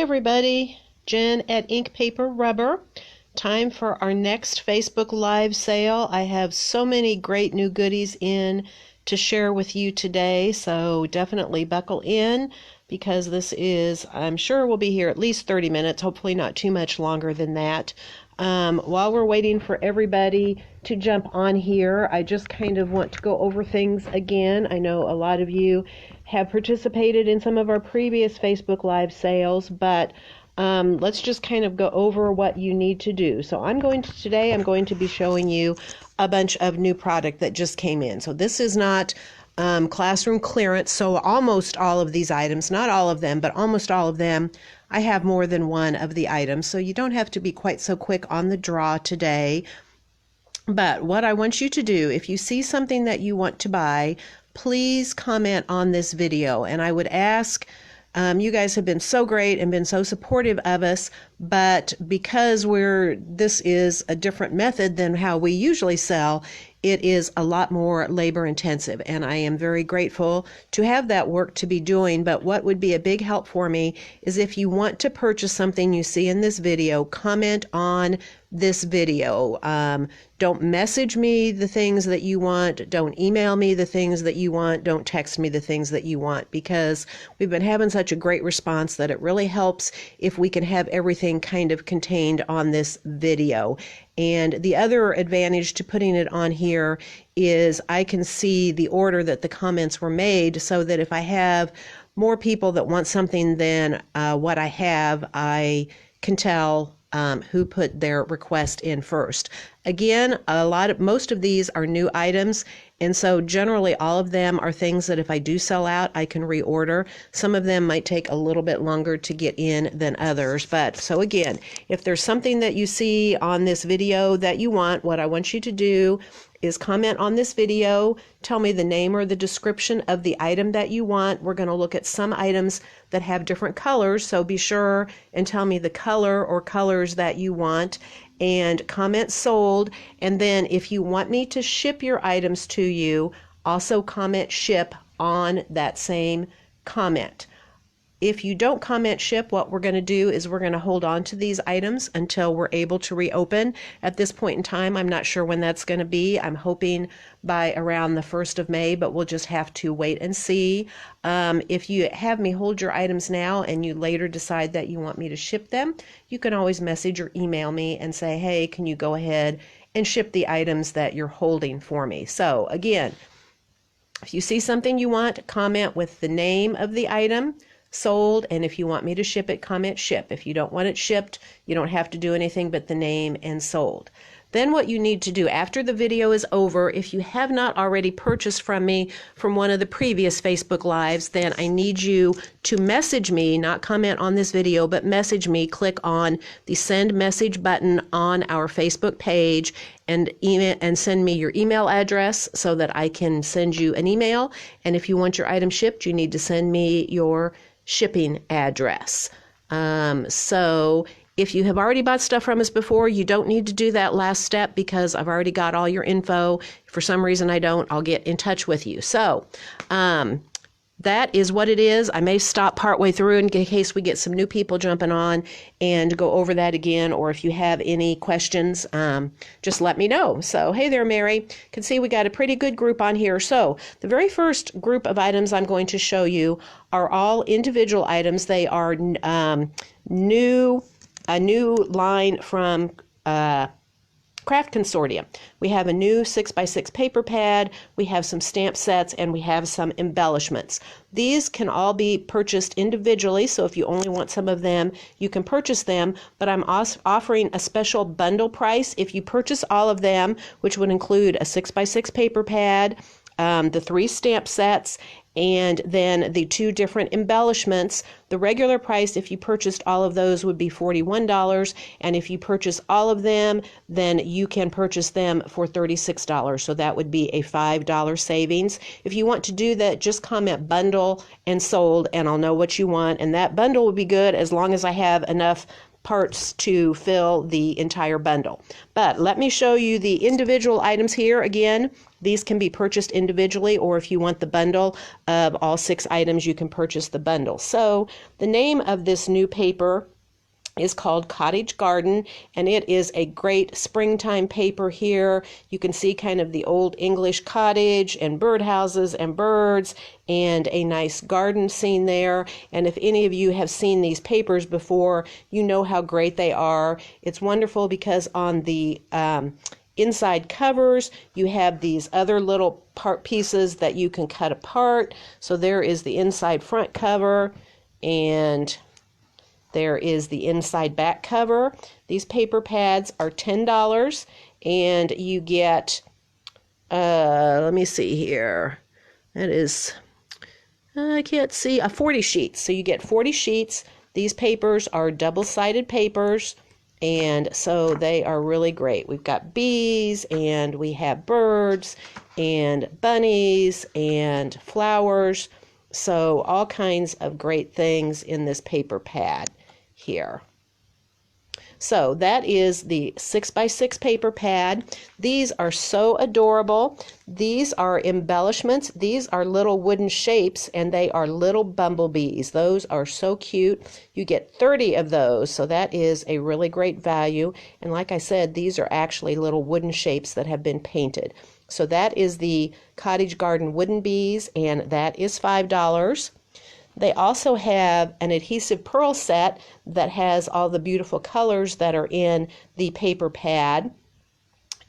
everybody, Jen at Ink Paper Rubber. Time for our next Facebook Live sale. I have so many great new goodies in to share with you today, so definitely buckle in because this is, I'm sure we'll be here at least 30 minutes, hopefully not too much longer than that. While we're waiting for everybody to jump on here, I just kind of want to go over things again. I know a lot of you have participated in some of our previous Facebook Live sales, but let's just kind of go over what you need to do. So today I'm going to be showing you a bunch of new product that just came in. So this is not classroom clearance, so almost all of these items, not all of them, but almost all of them, I have more than one of the items, so you don't have to be quite so quick on the draw today. But what I want you to do, if you see something that you want to buy, please comment on this video. And I would ask, you guys have been so great and been so supportive of us, but because this is a different method than how we usually sell, it is a lot more labor intensive, and I am very grateful to have that work to be doing. But what would be a big help for me is if you want to purchase something you see in this video, comment on this video. Don't message me the things that you want. Don't email me the things that you want. Don't text me the things that you want, because we've been having such a great response that it really helps if we can have everything kind of contained on this video. And the other advantage to putting it on here is I can see the order that the comments were made, so that if I have more people that want something than what I have, I can tell who put their request in first. Again, most of these are new items, and so generally all of them are things that if I do sell out, I can reorder. Some of them might take a little bit longer to get in than others. But so again, if there's something that you see on this video that you want, what I want you to do is comment on this video, tell me the name or the description of the item that you want. We're going to look at some items that have different colors, so be sure and tell me the color or colors that you want, and comment sold. And then if you want me to ship your items to you, also comment ship on that same comment. If you don't comment ship, what we're going to do is we're going to hold on to these items until we're able to reopen. At this point in time, I'm not sure when that's going to be. I'm hoping by around the 1st of May, but we'll just have to wait and see. If you have me hold your items now and you later decide that you want me to ship them, you can always message or email me and say, hey, can you go ahead and ship the items that you're holding for me? So again, if you see something you want, comment with the name of the item, sold, and if you want me to ship it, comment ship. If you don't want it shipped, you don't have to do anything but the name and sold. Then what you need to do after the video is over, if you have not already purchased from me from one of the previous Facebook Lives, then I need you to message me, not comment on this video, but message me. Click on the send message button on our Facebook page and send me your email address so that I can send you an email. And if you want your item shipped, you need to send me your shipping address. So if you have already bought stuff from us before, you don't need to do that last step because I've already got all your info. If for some reason I don't, I'll get in touch with you. So that is what it is. I may stop partway through in case we get some new people jumping on and go over that again, or if you have any questions, just let me know. So, hey there, Mary. Can see we got a pretty good group on here. So the very first group of items I'm going to show you are all individual items. They are a new line from Craft Consortium. We have a new 6x6 paper pad, we have some stamp sets, and we have some embellishments. These can all be purchased individually, so if you only want some of them, you can purchase them, but I'm offering a special bundle price. If you purchase all of them, which would include a 6x6 paper pad, the 3 stamp sets, and then the 2 different embellishments, the regular price if you purchased all of those would be $41, and if you purchase all of them, then you can purchase them for $36, so that would be a $5 savings. If you want to do that, just comment bundle and sold, and I'll know what you want, and that bundle would be good as long as I have enough parts to fill the entire bundle. But let me show you the individual items here. Again, These can be purchased individually, or if you want the bundle of all 6 items, you can purchase the bundle. So the name of this new paper is called Cottage Garden, and it is a great springtime paper here. You can see kind of the old English cottage and birdhouses and birds and a nice garden scene there. And if any of you have seen these papers before, you know how great they are. It's wonderful because on the inside covers, you have these other little pieces that you can cut apart. So there is the inside front cover, and there is the inside back cover. These paper pads are $10, and you get, let me see here. That is, I can't see, 40 sheets. So you get 40 sheets. These papers are double-sided papers, and so they are really great. We've got bees, and we have birds, and bunnies, and flowers. So all kinds of great things in this paper pad here. So that is the 6x6 paper pad. These are so adorable. These are embellishments. These are little wooden shapes, and they are little bumblebees. Those are so cute. You get 30 of those, so that is a really great value. And like I said, these are actually little wooden shapes that have been painted. So that is the Cottage Garden Wooden Bees, and that is $5. They also have an adhesive pearl set that has all the beautiful colors that are in the paper pad,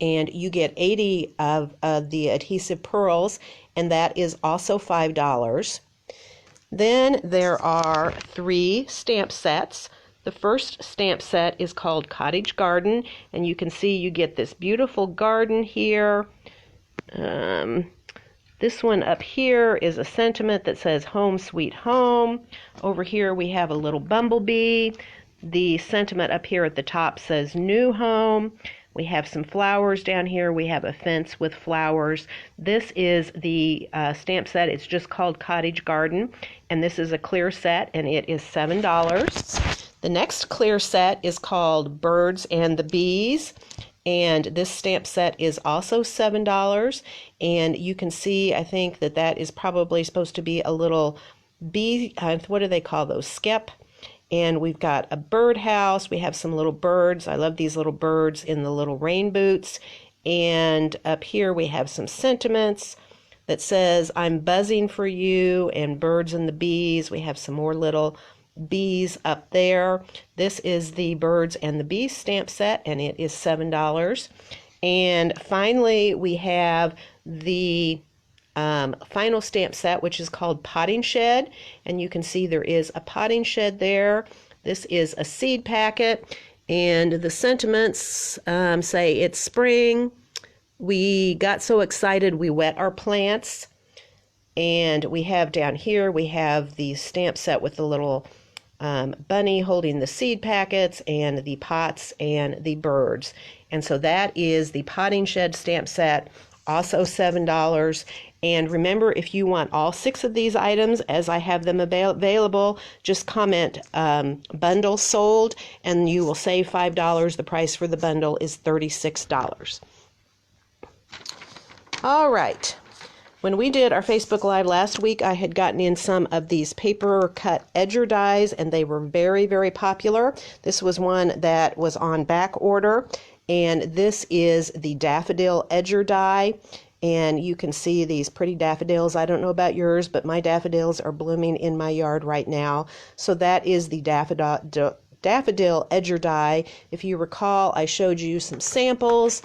and you get 80 of the adhesive pearls, and that is also $5. Then there are 3 stamp sets. The first stamp set is called Cottage Garden, and you can see you get this beautiful garden here. This one up here is a sentiment that says home sweet home. Over here we have a little bumblebee. The sentiment up here at the top says new home. We have some flowers down here. We have a fence with flowers. This is the stamp set. It's just called Cottage Garden, and this is a clear set, and it is $7. The next clear set is called Birds and the Bees, and this stamp set is also $7. And you can see, I think that is probably supposed to be a little bee, what do they call those, skep? And we've got a birdhouse. We have some little birds. I love these little birds in the little rain boots. And up here we have some sentiments that says, I'm buzzing for you, and birds and the bees. We have some more little bees up there. This is the Birds and the Bees stamp set, and it is $7. And finally, we have the final stamp set, which is called Potting Shed, and you can see there is a potting shed there. This is a seed packet, and the sentiments say it's spring. We got so excited we wet our plants. And we have down here, we have the stamp set with the little bunny holding the seed packets and the pots and the birds. And so that is the Potting Shed stamp set, also $7. And remember, if you want all 6 of these items as I have them available, just comment bundle sold, and you will save $5. The price for the bundle is $36. All right. When we did our Facebook Live last week, I had gotten in some of these paper cut edger dies, and they were very, very popular. This was one that was on back order, and this is the daffodil edger die. And you can see these pretty daffodils. I don't know about yours, but my daffodils are blooming in my yard right now. So that is the daffodil edger die. If you recall, I showed you some samples.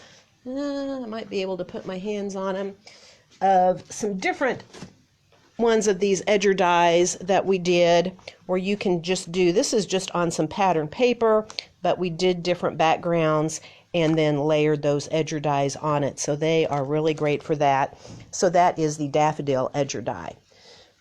I might be able to put my hands on them, of some different ones of these edger dies that we did, where you can just do, this is just on some pattern paper, but we did different backgrounds and then layered those edger dies on it. So they are really great for that. So that is the daffodil edger die.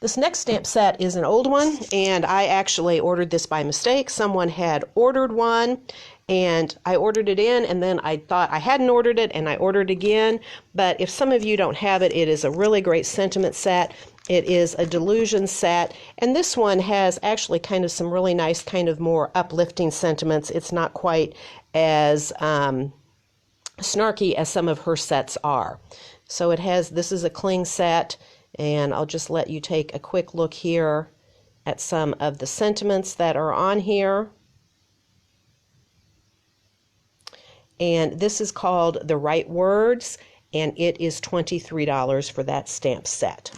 This next stamp set is an old one, and I actually ordered this by mistake. Someone had ordered one, and I ordered it in, and then I thought I hadn't ordered it, and I ordered again. But if some of you don't have it, it is a really great sentiment set. It is a delusion set, and this one has actually kind of some really nice, kind of more uplifting sentiments. It's not quite as snarky as some of her sets are. So this is a cling set, and I'll just let you take a quick look here at some of the sentiments that are on here. And this is called The Right Words, and it is $23 for that stamp set.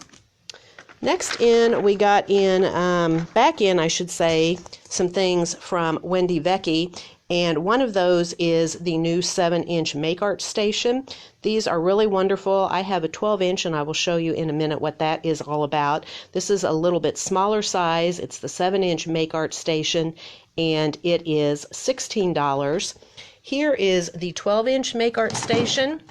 Next in, we got back in, I should say, some things from Wendy Vecchi, and one of those is the new 7-inch Make Art station. These are really wonderful. I have a 12-inch, and I will show you in a minute what that is all about. This is a little bit smaller size. It's the 7-inch Make Art station, and it is $16. Here is the 12-inch Make Art station,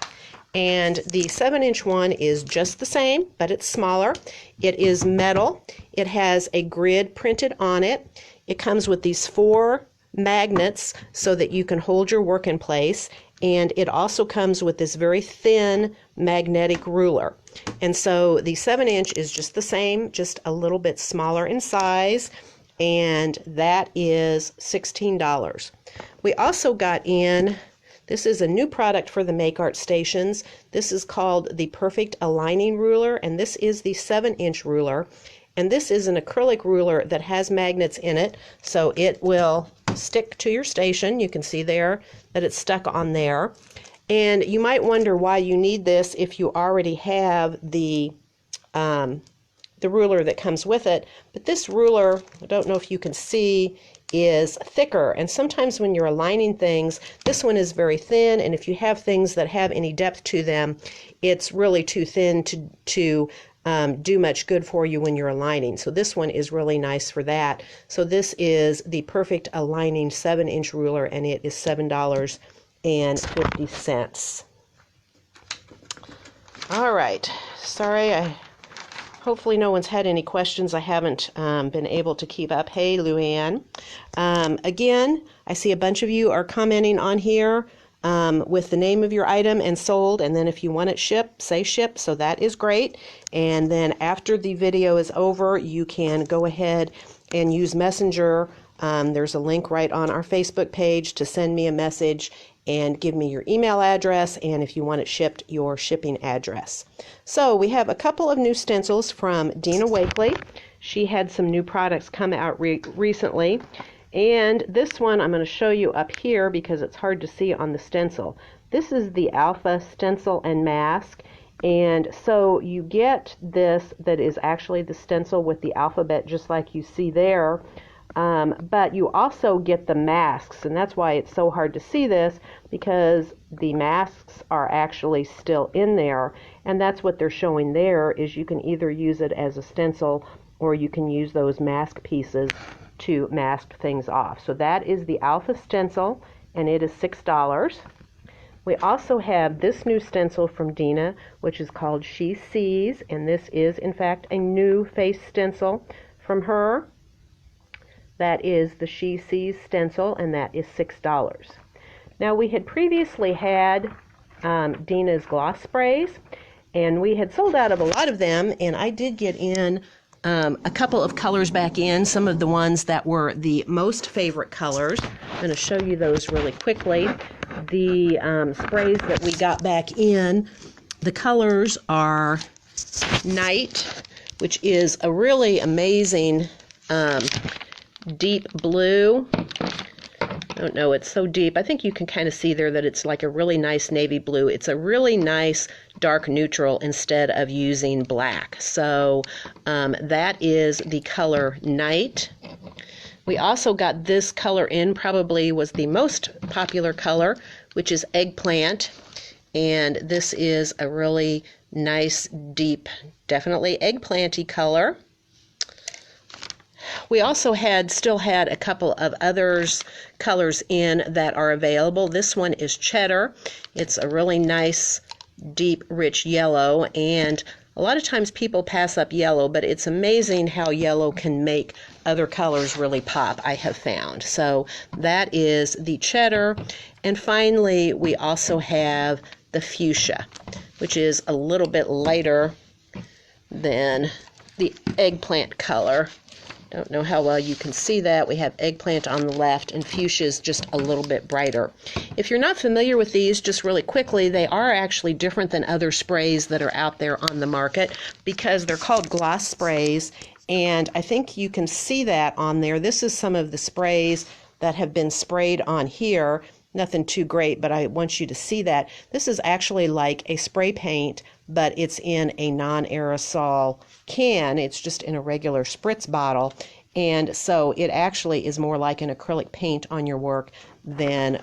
and the 7-inch one is just the same, but it's smaller. It is metal. It has a grid printed on it. It comes with these 4 magnets so that you can hold your work in place, and it also comes with this very thin magnetic ruler. And so the 7-inch is just the same, just a little bit smaller in size, and that is $16. We also got in, this is a new product for the Make Art stations. This is called the Perfect Aligning Ruler, and this is the 7-inch ruler. And this is an acrylic ruler that has magnets in it, so it will stick to your station. You can see there that it's stuck on there. And you might wonder why you need this if you already have the ruler that comes with it. But this ruler, I don't know if you can see, is thicker, and sometimes when you're aligning things, this one is very thin, and if you have things that have any depth to them, it's really too thin to do much good for you when you're aligning. So this one is really nice for that. So this is the Perfect Aligning 7-inch ruler, and it is $7.50. All right, sorry, hopefully no one's had any questions. I haven't been able to keep up. Hey, Luann. Again, I see a bunch of you are commenting on here with the name of your item and sold, and then if you want it shipped, say ship, so that is great. And then after the video is over, you can go ahead and use Messenger. There's a link right on our Facebook page to send me a message and give me your email address, and if you want it shipped, your shipping address. So we have a couple of new stencils from Dina Wakely. She had some new products come out recently, and this one I'm going to show you up here because it's hard to see on the stencil. This is the Alpha Stencil and Mask, and so you get this that is actually the stencil with the alphabet just like you see there. But you also get the masks, and that's why it's so hard to see this, because the masks are actually still in there, and that's what they're showing there, is you can either use it as a stencil or you can use those mask pieces to mask things off. So that is the Alpha Stencil, and it is $6. We also have this new stencil from Dina, which is called She Sees, and this is in fact a new face stencil from her. That is the She Sees stencil, and that is $6. Now, we had previously had Dina's gloss sprays, and we had sold out of a lot of them, and I did get in a couple of colors back in, some of the ones that were the most favorite colors. I'm going to show you those really quickly. The sprays that we got back in, the colors are Night, which is a really amazing deep blue. I don't know, it's so deep. I think you can kind of see there that it's like a really nice navy blue. It's a really nice dark neutral instead of using black. So that is the color Night. We also got this color in, probably was the most popular color, which is Eggplant. And this is a really nice, deep, definitely eggplanty color. We also still had a couple of colors in that are available. This one is Cheddar. It's a really nice, deep, rich yellow, and a lot of times people pass up yellow, but it's amazing how yellow can make other colors really pop, I have found. So that is the Cheddar. And finally, we also have the Fuchsia, which is a little bit lighter than the Eggplant color. Don't know how well you can see that. We have eggplant on the left, and fuchsia is just a little bit brighter. If you're not familiar with these, just really quickly, they are actually different than other sprays that are out there on the market because they're called gloss sprays, and I think you can see that on there. This is some of the sprays that have been sprayed on here. Nothing too great, but I want you to see that. This is actually like a spray paint, but it's in a non-aerosol can. It's just in a regular spritz bottle. And so it actually is more like an acrylic paint on your work than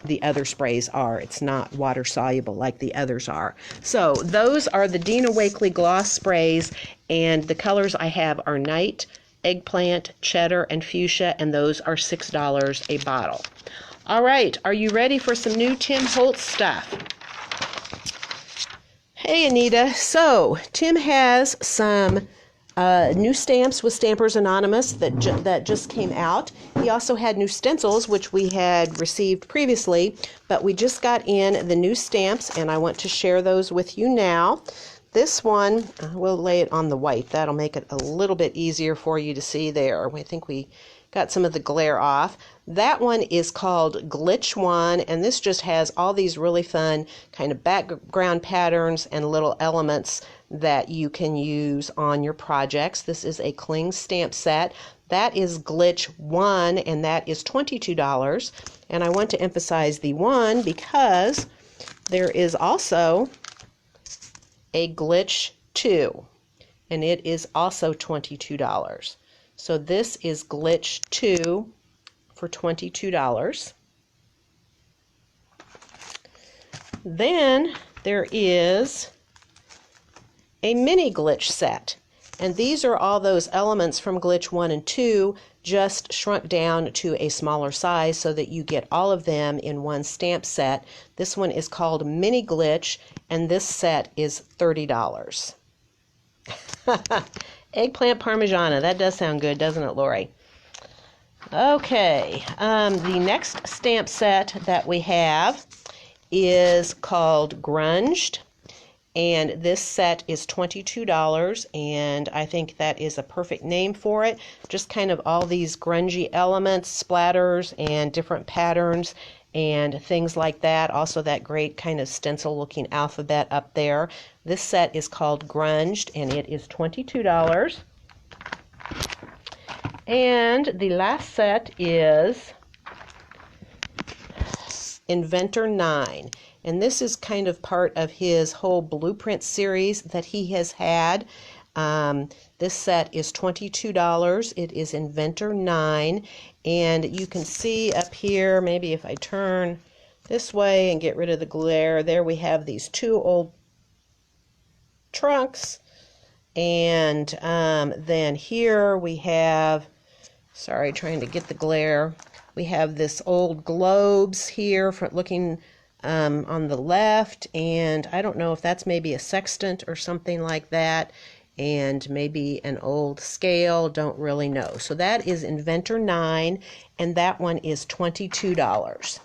the other sprays are. It's not water soluble like the others are. So those are the Dina Wakley gloss sprays, and the colors I have are Night, Eggplant, Cheddar, and Fuchsia, and those are $6 a bottle. All right, are you ready for some new Tim Holtz stuff? Hey, Anita. So, Tim has some new stamps with Stampers Anonymous that just came out. He also had new stencils, which we had received previously, but we just got in the new stamps, and I want to share those with you now. This one, we'll lay it on the white. That'll make it a little bit easier for you to see there. I think we got some of the glare off. That one is called Glitch One, and this just has all these really fun kind of background patterns and little elements that you can use on your projects. This is a cling stamp set. That is Glitch One, and that is $22. And I want to emphasize the one because there is also a Glitch 2, and it is also $22. So this is Glitch 2 for $22. Then there is a mini glitch set, and these are all those elements from Glitch 1 and 2 just shrunk down to a smaller size so that you get all of them in one stamp set. This one is called Mini Glitch, and this set is $30. Eggplant Parmigiana. That does sound good, doesn't it, Lori? Okay, the next stamp set that we have is called Grunged, and this set is $22, and I think that is a perfect name for it. Just kind of all these grungy elements, splatters, and different patterns, and things like that. Also that great kind of stencil-looking alphabet up there. This set is called Grunged, and it is $22. And the last set is Inventor 9. And this is kind of part of his whole blueprint series that he has had. This set is $22. It is Inventor 9. And you can see up here, maybe if I turn this way and get rid of the glare, there we have these two old trunks. And then here we have, sorry, trying to get the glare, we have this old globes here for looking on the left, and I don't know if that's maybe a sextant or something like that, and maybe an old scale, don't really know. So that is Inventor 9, and that one is $22.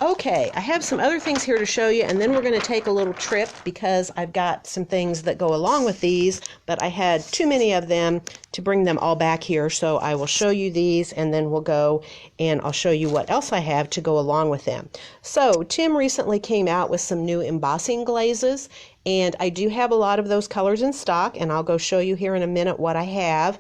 Okay, I have some other things here to show you, and then we're going to take a little trip because I've got some things that go along with these, but I had too many of them to bring them all back here, so I will show you these, and then we'll go and I'll show you what else I have to go along with them. So Tim recently came out with some new embossing glazes, and I do have a lot of those colors in stock, and I'll go show you here in a minute what I have.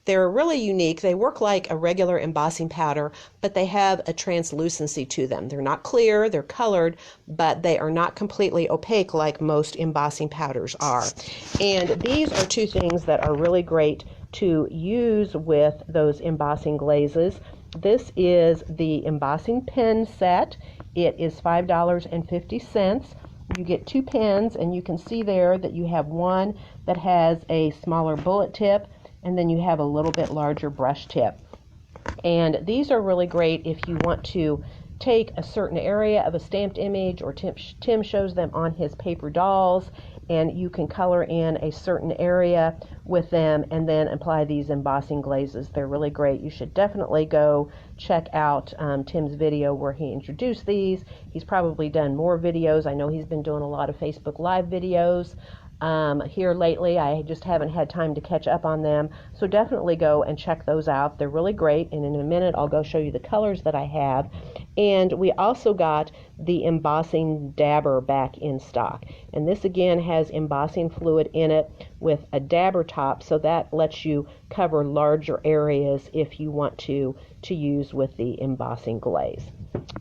They're really unique. They work like a regular embossing powder, but they have a translucency to them. They're not clear, they're colored, but they are not completely opaque like most embossing powders are. And these are two things that are really great to use with those embossing glazes. This is the embossing pen set. It is $5.50. You get two pens, and you can see there that you have one that has a smaller bullet tip, and then you have a little bit larger brush tip. And these are really great if you want to take a certain area of a stamped image, or Tim shows them on his paper dolls, and you can color in a certain area with them and then apply these embossing glazes. They're really great. You should definitely go check out Tim's video where he introduced these. He's probably done more videos. I know he's been doing a lot of Facebook Live videos here lately. I just haven't had time to catch up on them. So definitely go and check those out. They're really great. And in a minute, I'll go show you the colors that I have. And we also got the embossing dabber back in stock. And this again has embossing fluid in it with a dabber top. So that lets you cover larger areas if you want to use with the embossing glaze.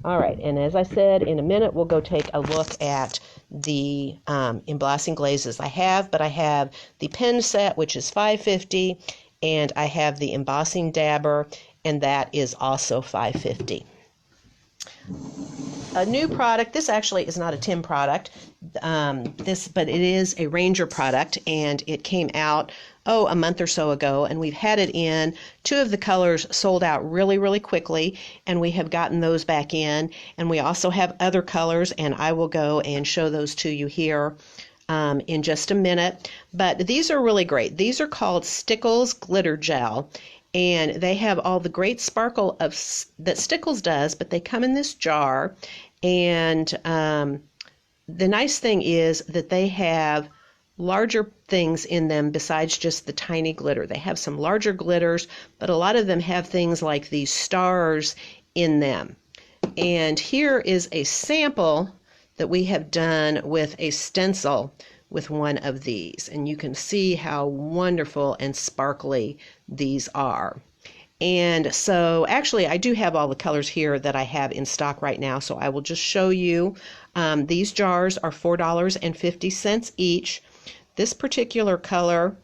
All right, and as I said, in a minute we'll go take a look at the embossing glazes I have, but I have the pen set, which is $5.50, and I have the embossing dabber, and that is also $5.50. A new product, this actually is not a Tim product, but it is a Ranger product, and it came out a month or so ago, and we've had it in. 2 of the colors sold out really, really quickly, and we have gotten those back in, and we also have other colors, and I will go and show those to you here in just a minute. But these are really great. These are called Stickles Glitter Gel, and they have all the great sparkle that Stickles does, but they come in this jar, and the nice thing is that they have larger things in them besides just the tiny glitter. They have some larger glitters, but a lot of them have things like these stars in them. And here is a sample that we have done with a stencil with one of these. And you can see how wonderful and sparkly these are. And so actually I do have all the colors here that I have in stock right now, so I will just show you. These jars are $4.50 each. This particular color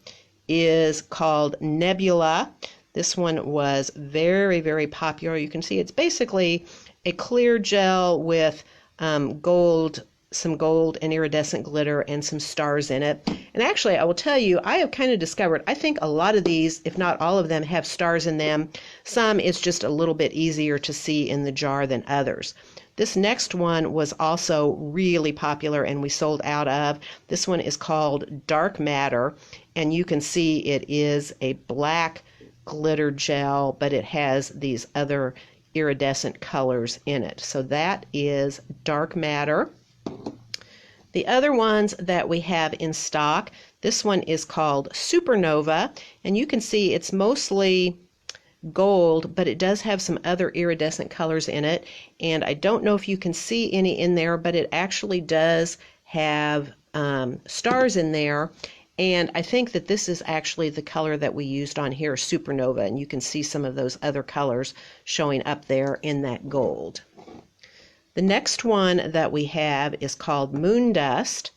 is called Nebula. This one was very, very popular. You can see it's basically a clear gel with some gold and iridescent glitter and some stars in it. And actually, I will tell you, I have kind of discovered, I think a lot of these, if not all of them, have stars in them. Some it's just a little bit easier to see in the jar than others. This next one was also really popular and we sold out of. This one is called Dark Matter, and you can see it is a black glitter gel, but it has these other iridescent colors in it. So that is Dark Matter. The other ones that we have in stock, this one is called Supernova, and you can see it's mostly gold, but it does have some other iridescent colors in it, and I don't know if you can see any in there, but it actually does have stars in there, and I think that this is actually the color that we used on here, Supernova, and you can see some of those other colors showing up there in that gold. The next one that we have is called Moon Dust,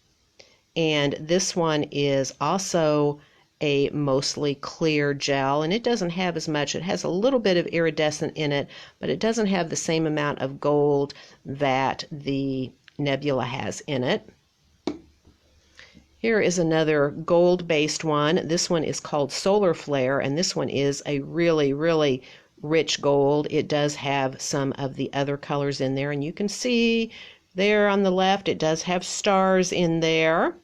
and this one is also a mostly clear gel, and it doesn't have as much. It has a little bit of iridescent in it, but it doesn't have the same amount of gold that the Nebula has in it. Here is another gold-based one. This one is called Solar Flare, and this one is a really, really rich gold. It does have some of the other colors in there, and you can see there on the left it does have stars in there.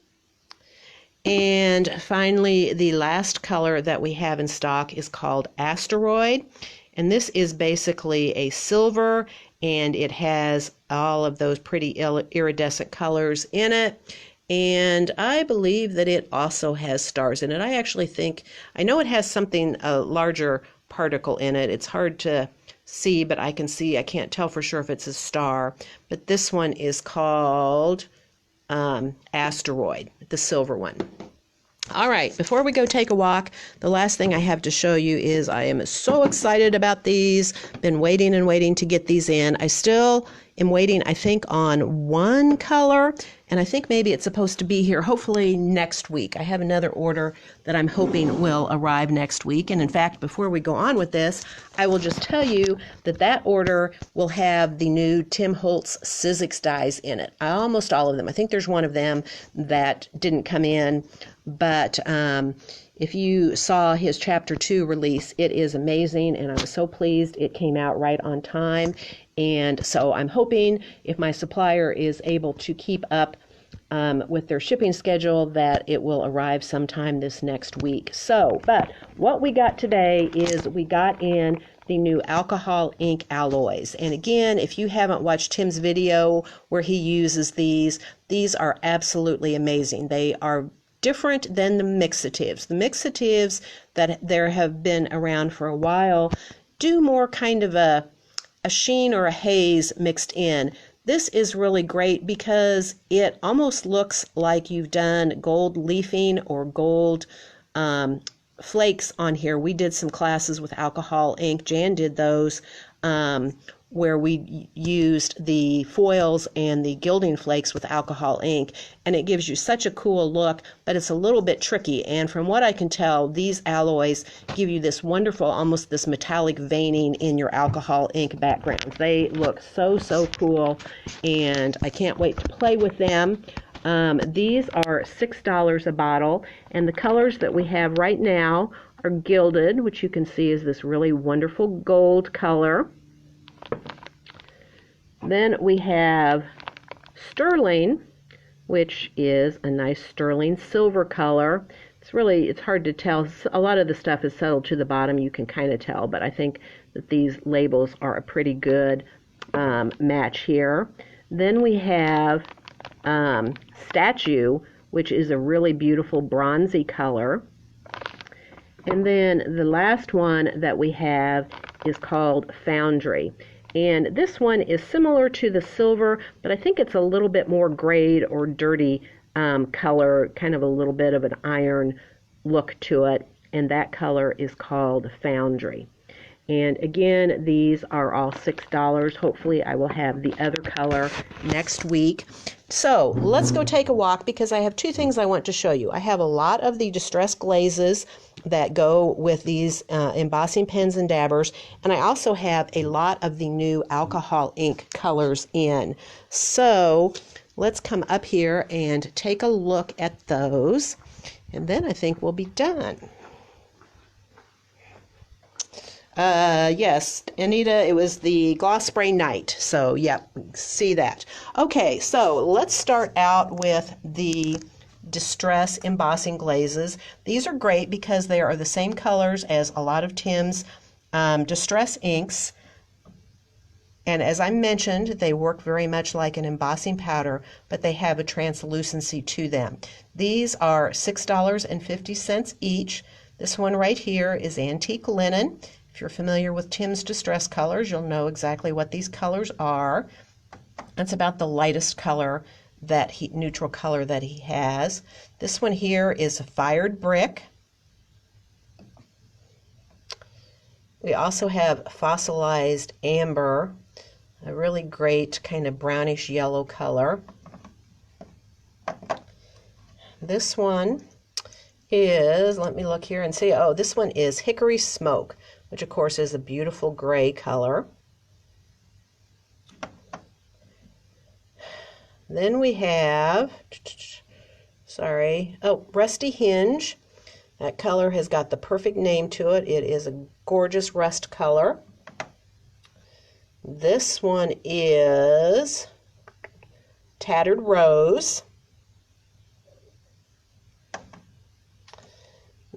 And finally, the last color that we have in stock is called Asteroid, and this is basically a silver, and it has all of those pretty iridescent colors in it, and I believe that it also has stars in it. I actually think, I know it has something, a larger particle in it. It's hard to see, but I can see, I can't tell for sure if it's a star, but this one is called Asteroid, the silver one. All right, before we go take a walk, the last thing I have to show you is I am so excited about these. Been waiting and waiting to get these in. I still am waiting, I think, on one color, and I think maybe it's supposed to be here hopefully next week. I have another order that I'm hoping will arrive next week, and in fact, before we go on with this, I will just tell you that that order will have the new Tim Holtz Sizzix dies in it. Almost all of them. I think there's one of them that didn't come in, but if you saw his Chapter 2 release, it is amazing, and I was so pleased it came out right on time. And so I'm hoping if my supplier is able to keep up with their shipping schedule that it will arrive sometime this next week. So, but what we got today is we got in the new alcohol ink alloys. And again, if you haven't watched Tim's video where he uses these are absolutely amazing. They are different than the mixatives. The mixatives that there have been around for a while do more kind of a sheen or a haze mixed in. This is really great because it almost looks like you've done gold leafing or gold flakes on here. We did some classes with alcohol ink. Jan did those where we used the foils and the gilding flakes with alcohol ink, and it gives you such a cool look, but it's a little bit tricky. And from what I can tell, these alloys give you this wonderful, almost this metallic veining in your alcohol ink backgrounds. They look so, so cool, and I can't wait to play with them. These are $6 a bottle, and the colors that we have right now are gilded, which you can see is this really wonderful gold color. Then we have sterling, which is a nice sterling silver color. It's hard to tell. A lot of the stuff is settled to the bottom. You can kind of tell, but I think that these labels are a pretty good match here. Then we have statue, which is a really beautiful bronzy color. And then the last one that we have is called Foundry. And this one is similar to the silver, but I think it's a little bit more grayed or dirty color, kind of a little bit of an iron look to it. And that color is called Foundry. And again, these are all $6. Hopefully I will have the other color next week. So let's go take a walk because I have two things I want to show you. I have a lot of the distress glazes that go with these embossing pens and dabbers, and I also have a lot of the new alcohol ink colors in. So let's come up here and take a look at those, and then I think we'll be done. Yes, Anita, it was the gloss spray night. So, yep, see that. Okay, so let's start out with the distress embossing glazes. These are great because they are the same colors as a lot of Tim's distress inks. And as I mentioned, they work very much like an embossing powder, but they have a translucency to them. These are $6.50 each. This one right here is antique linen. If you're familiar with Tim's distress colors, you'll know exactly what these colors are. That's about the lightest color, neutral color that he has. This one here is a fired brick. We also have fossilized amber, a really great kind of brownish yellow color. This one is, let me look here and see, oh, this one is hickory smoke, which of course is a beautiful gray color. Then we have, rusty hinge. That color has got the perfect name to it. It is a gorgeous rust color. This one is tattered rose.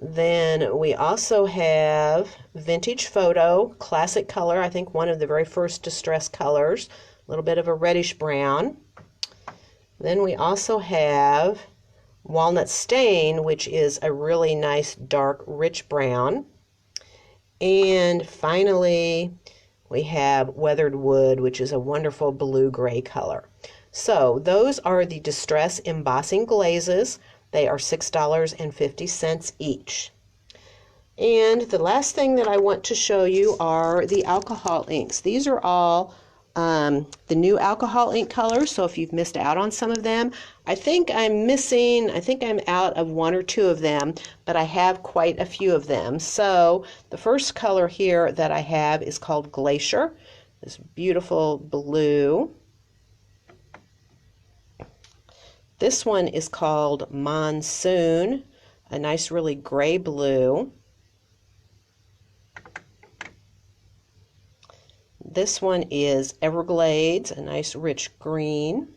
Then we also have vintage photo, classic color, I think one of the very first distress colors, a little bit of a reddish brown. Then we also have walnut stain, which is a really nice dark rich brown. And finally we have weathered wood, which is a wonderful blue-gray color. So those are the distress embossing glazes. They are $6.50 each. And the last thing that I want to show you are the alcohol inks. These are all the new alcohol ink colors, so if you've missed out on some of them, I think I'm out of one or two of them, but I have quite a few of them. So the first color here that I have is called Glacier, this beautiful blue. This one is called Monsoon, a nice really gray blue. This one is Everglades, a nice rich green.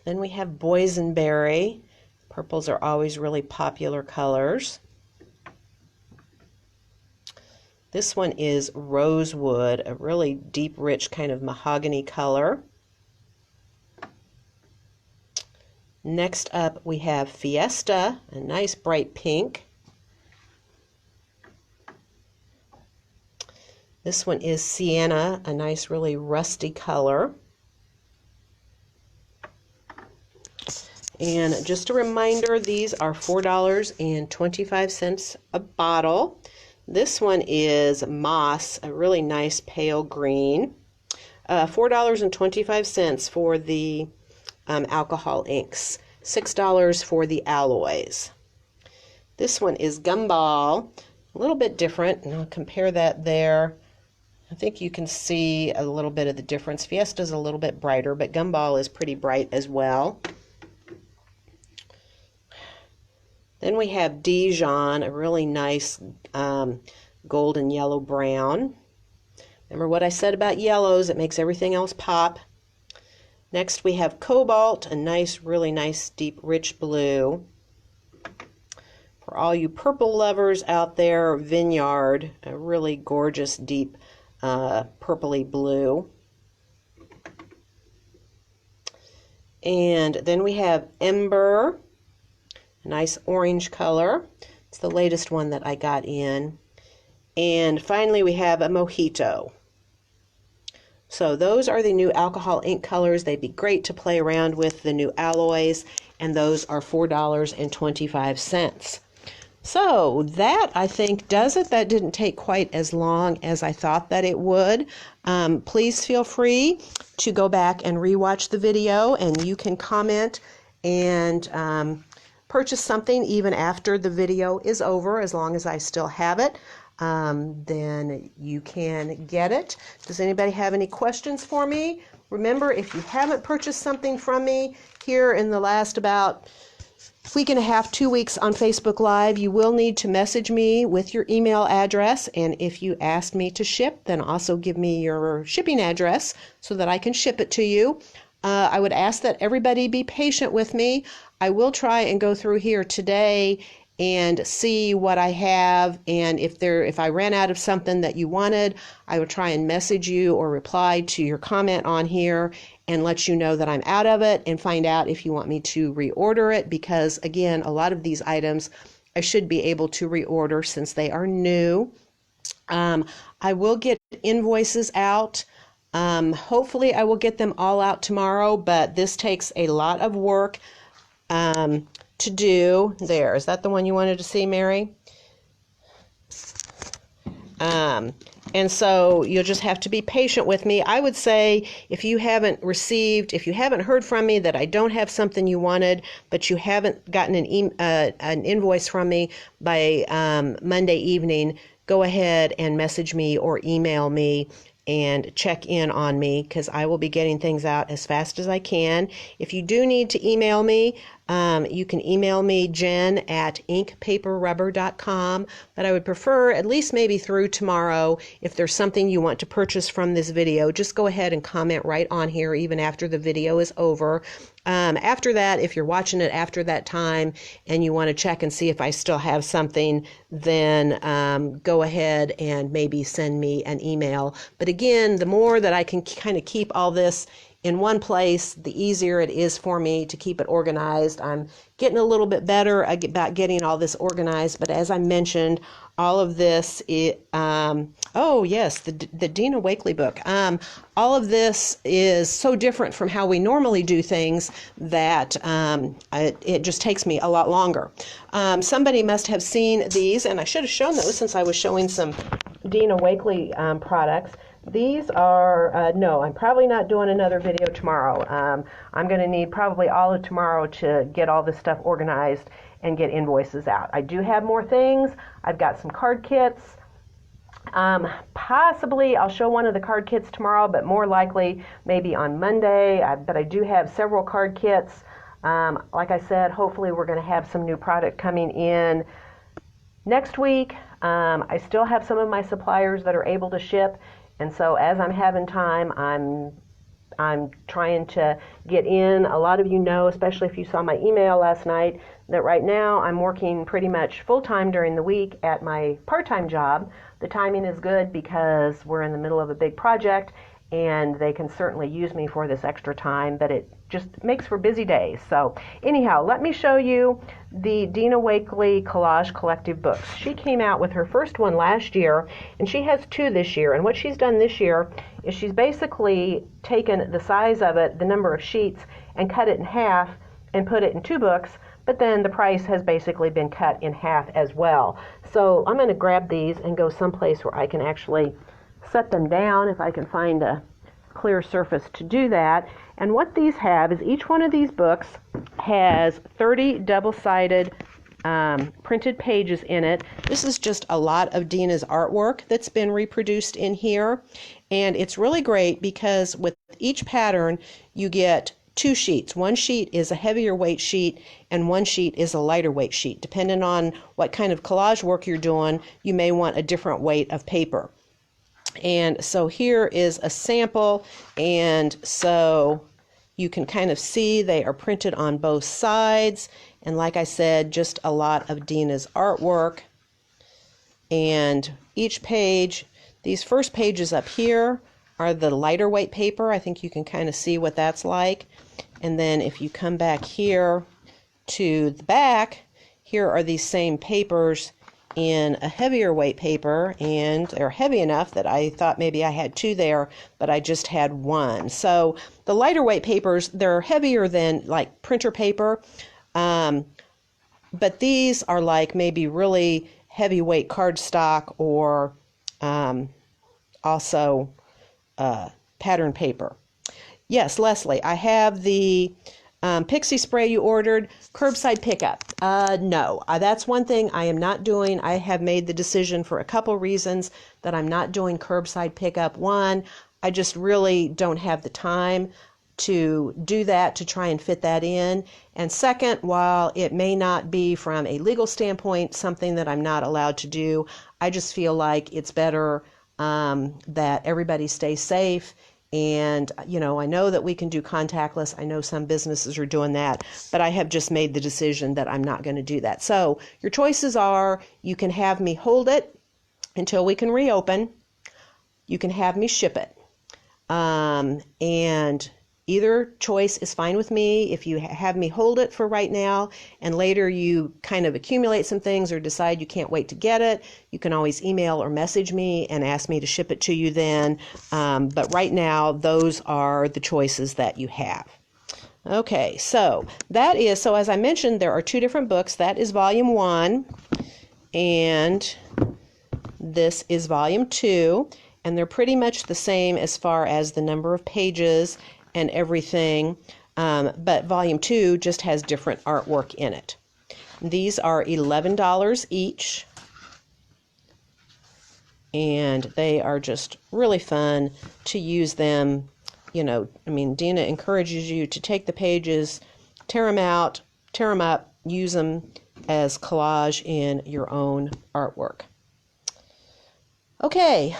Then we have Boysenberry. Purples are always really popular colors. This one is Rosewood, a really deep, rich kind of mahogany color. Next up we have Fiesta, a nice bright pink. This one is Sienna, a nice really rusty color. And just a reminder, these are $4.25 a bottle. This one is Moss, a really nice pale green. $4.25 for the alcohol inks, $6 for the alloys. This one is Gumball, a little bit different, and I'll compare that there. I think you can see a little bit of the difference. Fiesta's a little bit brighter, but Gumball is pretty bright as well. Then we have Dijon, a really nice golden yellow brown. Remember what I said about yellows, it makes everything else pop. Next we have Cobalt, a nice, really nice, deep, rich blue. For all you purple lovers out there, Vineyard, a really gorgeous, deep, purpley blue. And then we have Ember, a nice orange color. It's the latest one that I got in. And finally we have a Mojito. So those are the new alcohol ink colors. They'd be great to play around with, the new alloys, and those are $4.25. So that, I think, does it. That didn't take quite as long as I thought that it would. Please feel free to go back and rewatch the video, and you can comment and purchase something even after the video is over, as long as I still have it. Then you can get it. Does anybody have any questions for me? Remember, if you haven't purchased something from me here in the last about week and a half, 2 weeks on Facebook Live, you will need to message me with your email address. And if you ask me to ship, then also give me your shipping address so that I can ship it to you. I would ask that everybody be patient with me. I will try and go through here today and see what I have, and if I ran out of something that you wanted, I would try and message you or reply to your comment on here and let you know that I'm out of it, and find out if you want me to reorder it, because again, a lot of these items I should be able to reorder since they are new. I will get invoices out. Hopefully I will get them all out tomorrow, but this takes a lot of work to do. There, is that the one you wanted to see, Mary? And so you'll just have to be patient with me. I would say if you haven't heard from me that I don't have something you wanted, but you haven't gotten an invoice from me by Monday evening, go ahead and message me or email me and check in on me, because I will be getting things out as fast as I can. If you do need to email me, you can email me, jen@inkpaperrubber.com, but I would prefer at least maybe through tomorrow. If there's something you want to purchase from this video, just go ahead and comment right on here even after the video is over. After that, if you're watching it after that time and you want to check and see if I still have something, then go ahead and maybe send me an email. But again, the more that I can kind of keep all this in one place, the easier it is for me to keep it organized. I'm getting a little bit better about getting all this organized, but as I mentioned, all of this, oh yes, the Dina Wakley book. All of this is so different from how we normally do things that it just takes me a lot longer. Somebody must have seen these, and I should have shown those since I was showing some Dina Wakley products. These are, no, I'm probably not doing another video tomorrow. I'm going to need probably all of tomorrow to get all this stuff organized and get invoices out. I do have more things. I've got some card kits. Possibly I'll show one of the card kits tomorrow, but more likely maybe on Monday. But I do have several card kits. Like I said, hopefully we're going to have some new product coming in next week. I still have some of my suppliers that are able to ship. And so as I'm having time, I'm trying to get in. A lot of you know, especially if you saw my email last night, that right now I'm working pretty much full-time during the week at my part-time job. The timing is good because we're in the middle of a big project, and they can certainly use me for this extra time, but just makes for busy days. So anyhow, let me show you the Dina Wakley Collage Collective books. She came out with her first one last year, and she has 2 this year. And what she's done this year is she's basically taken the size of it, the number of sheets, and cut it in half and put it in 2 books, but then the price has basically been cut in half as well. So I'm going to grab these and go someplace where I can actually set them down, if I can find a clear surface to do that. And what these have is each one of these books has 30 double-sided printed pages in it. This is just a lot of Dina's artwork that's been reproduced in here, and it's really great because with each pattern you get 2 sheets. One sheet is a heavier weight sheet and one sheet is a lighter weight sheet. Depending on what kind of collage work you're doing, you may want a different weight of paper. And so here is a sample, and so you can kind of see they are printed on both sides, and like I said, just a lot of Dina's artwork. And each page, these first pages up here are the lighter weight paper. I think you can kind of see what that's like. And then if you come back here to the back, here are these same papers in a heavier weight paper, and they're heavy enough that I thought maybe I had 2 there, but I just had 1. So the lighter weight papers, they're heavier than like printer paper, but these are like maybe really heavyweight cardstock or also pattern paper. Yes, Leslie, I have the pixie spray you ordered. Curbside pickup. No, that's one thing I am not doing. I have made the decision for a couple reasons that I'm not doing curbside pickup. One, I just really don't have the time to do that, to try and fit that in. And second, while it may not be from a legal standpoint something that I'm not allowed to do, I just feel like it's better that everybody stays safe. And, you know, I know that we can do contactless. I know some businesses are doing that, but I have just made the decision that I'm not going to do that. So your choices are, you can have me hold it until we can reopen. You can have me ship it. And either choice is fine with me. If you have me hold it for right now and later you kind of accumulate some things or decide you can't wait to get it, you can always email or message me and ask me to ship it to you then. But right now, those are the choices that you have. Okay, so as I mentioned, there are 2 different books. That is volume 1 and this is volume 2, and they're pretty much the same as far as the number of pages and everything, but volume 2 just has different artwork in it. These are $11 each, and they are just really fun to use them. You know, I mean, Dina encourages you to take the pages, tear them out, tear them up, use them as collage in your own artwork. Okay,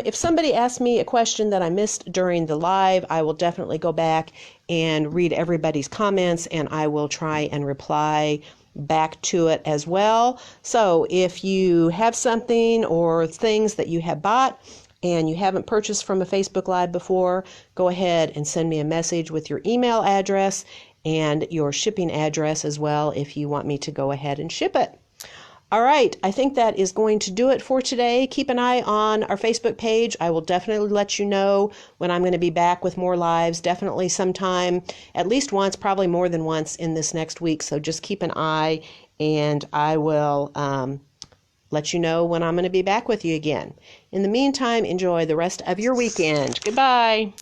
if somebody asked me a question that I missed during the live, I will definitely go back and read everybody's comments, and I will try and reply back to it as well. So if you have something or things that you have bought and you haven't purchased from a Facebook Live before, go ahead and send me a message with your email address and your shipping address as well if you want me to go ahead and ship it. All right, I think that is going to do it for today. Keep an eye on our Facebook page. I will definitely let you know when I'm going to be back with more lives, definitely sometime, at least once, probably more than once in this next week. So just keep an eye, and I will let you know when I'm going to be back with you again. In the meantime, enjoy the rest of your weekend. Goodbye.